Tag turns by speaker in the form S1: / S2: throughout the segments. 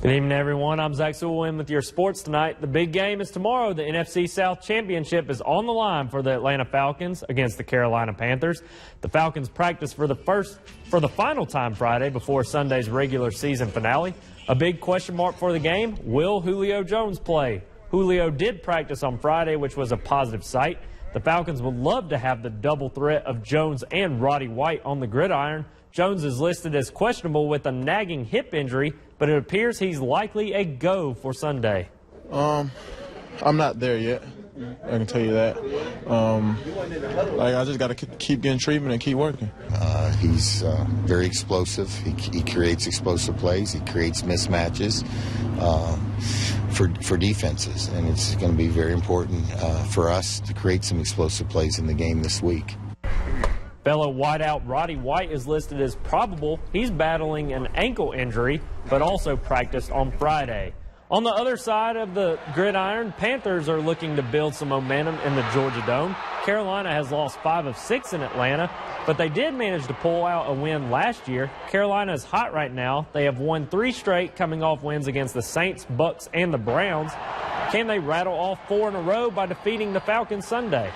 S1: Good evening, everyone. I'm Zac Sports with your sports tonight. The big game is tomorrow. The NFC South Championship is on the line for the Atlanta Falcons against the Carolina Panthers. The Falcons practice for the final time Friday before Sunday's regular season finale. A big question mark for the game, will Julio Jones play? Julio did practice on Friday, which was a positive sight. The Falcons would love to have the double threat of Jones and Roddy White on the gridiron. Jones is listed as questionable with a nagging hip injury, but it appears he's likely a go for Sunday.
S2: I'm not there yet. I can tell you that. I just got to keep getting treatment and keep working.
S3: He's very explosive. He creates explosive plays. He creates mismatches for defenses, and it's going to be very important for us to create some explosive plays in the game this week.
S1: Fellow wideout Roddy White is listed as probable. He's battling an ankle injury, but also practiced on Friday. On the other side of the gridiron, Panthers are looking to build some momentum in the Georgia Dome. Carolina has lost 5 of 6 in Atlanta, but they did manage to pull out a win last year. Carolina is hot right now. They have won 3 straight, coming off wins against the Saints, Bucks, and the Browns. Can they rattle off 4 in a row by defeating the Falcons Sunday?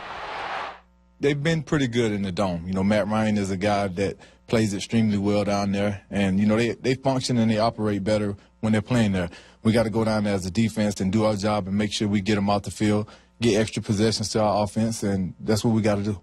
S2: They've been pretty good in the Dome. You know, Matt Ryan is a guy that plays extremely well down there. And, you know, they function and they operate better when they're playing there. We got to go down there as a defense and do our job and make sure we get them out the field, get extra possessions to our offense, and that's what we got to do.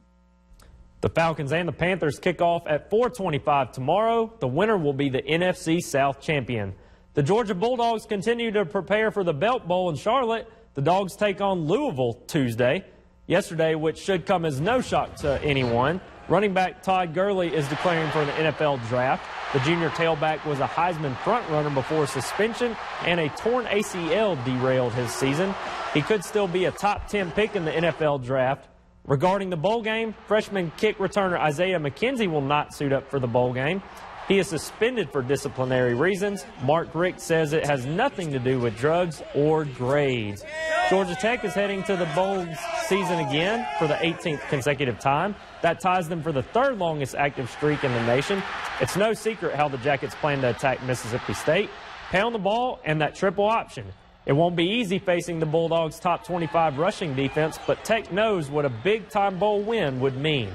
S1: The Falcons and the Panthers kick off at 4:25 tomorrow. The winner will be the NFC South champion. The Georgia Bulldogs continue to prepare for the Belt Bowl in Charlotte. The Dogs take on Louisville Tuesday. Yesterday, which should come as no shock to anyone, running back Todd Gurley is declaring for the NFL draft. The junior tailback was a Heisman frontrunner before suspension, and a torn ACL derailed his season. He could still be a top 10 pick in the NFL draft. Regarding the bowl game, freshman kick returner Isaiah McKenzie will not suit up for the bowl game. He is suspended for disciplinary reasons. Mark Richt says it has nothing to do with drugs or grades. Georgia Tech is heading to the bowl season again for the 18th consecutive time. That ties them for the 3rd longest active streak in the nation. It's no secret how the Jackets plan to attack Mississippi State. Pound the ball and that triple option. It won't be easy facing the Bulldogs' top 25 rushing defense, but Tech knows what a big-time bowl win would mean.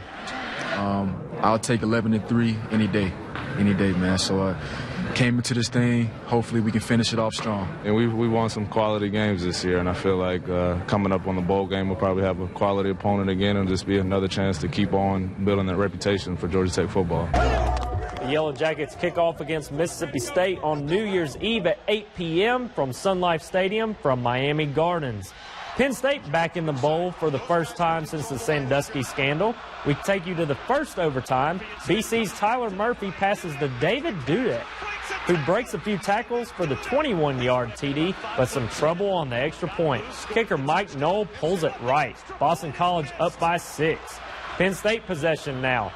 S4: I'll take 11-3 any day, man. So I came into this thing, hopefully we can finish it off strong.
S5: And we won some quality games this year, and I feel like coming up on the bowl game, we'll probably have a quality opponent again and just be another chance to keep on building that reputation for Georgia Tech football.
S1: The Yellow Jackets kick off against Mississippi State on New Year's Eve at 8 p.m. from Sun Life Stadium from Miami Gardens. Penn State back in the bowl for the first time since the Sandusky scandal. We take you to the first overtime. BC's Tyler Murphy passes to David Dudek, who breaks a few tackles for the 21-yard TD, but some trouble on the extra point. Kicker Mike Knoll pulls it right. Boston College up by 6. Penn State possession now.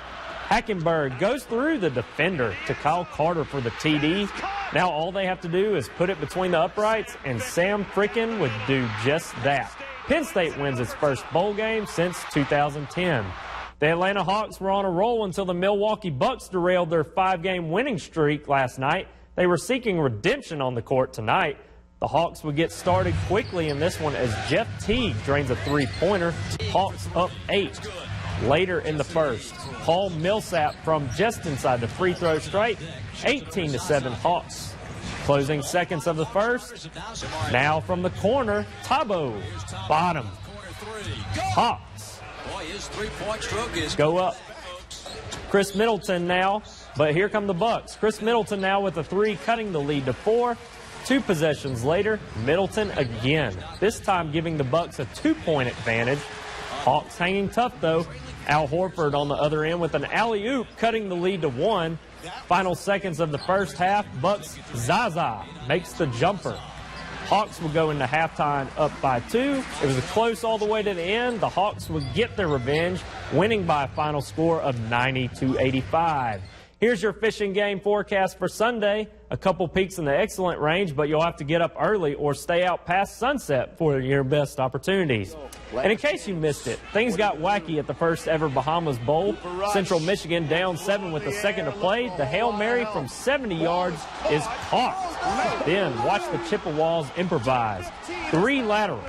S1: Hackenberg goes through the defender to Kyle Carter for the TD. Now all they have to do is put it between the uprights, and Sam Frickin would do just that. Penn State wins its first bowl game since 2010. The Atlanta Hawks were on a roll until the Milwaukee Bucks derailed their 5-game winning streak last night. They were seeking redemption on the court tonight. The Hawks would get started quickly in this one as Jeff Teague drains a 3-pointer. Hawks up 8. Later in the first, Paul Millsap from just inside the free throw stripe, 18-7 Hawks. Closing seconds of the first, now from the corner, Tabo, bottom. Hawks go up. Chris Middleton now, but here come the Bucks. Chris Middleton now with a 3, cutting the lead to 4. 2 possessions later, Middleton again, this time giving the Bucks a 2-point advantage. Hawks hanging tough, though. Al Horford on the other end with an alley-oop, cutting the lead to 1. Final seconds of the first half, Bucks Zaza makes the jumper. Hawks will go into halftime up by 2. It was close all the way to the end. The Hawks would get their revenge, winning by a final score of 90-85. Here's your fishing game forecast for Sunday. A couple peaks in the excellent range, but you'll have to get up early or stay out past sunset for your best opportunities. And in case you missed it, things got wacky at the first ever Bahamas Bowl. Central Michigan down 7 with a second to play. The Hail Mary from 70 yards is caught. Then watch the Chippewas improvise. 3 laterals.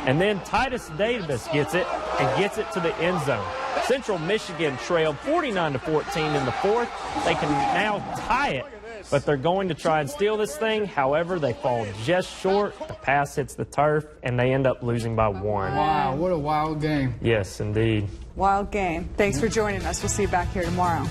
S1: And then Titus Davis gets it and gets it to the end zone. Central Michigan trailed 49-14 in the fourth. They can now tie it, but they're going to try and steal this thing. However, they fall just short. The pass hits the turf, and they end up losing by 1.
S6: Wow, what a wild game.
S1: Yes, indeed.
S7: Wild game. Thanks for joining us. We'll see you back here tomorrow.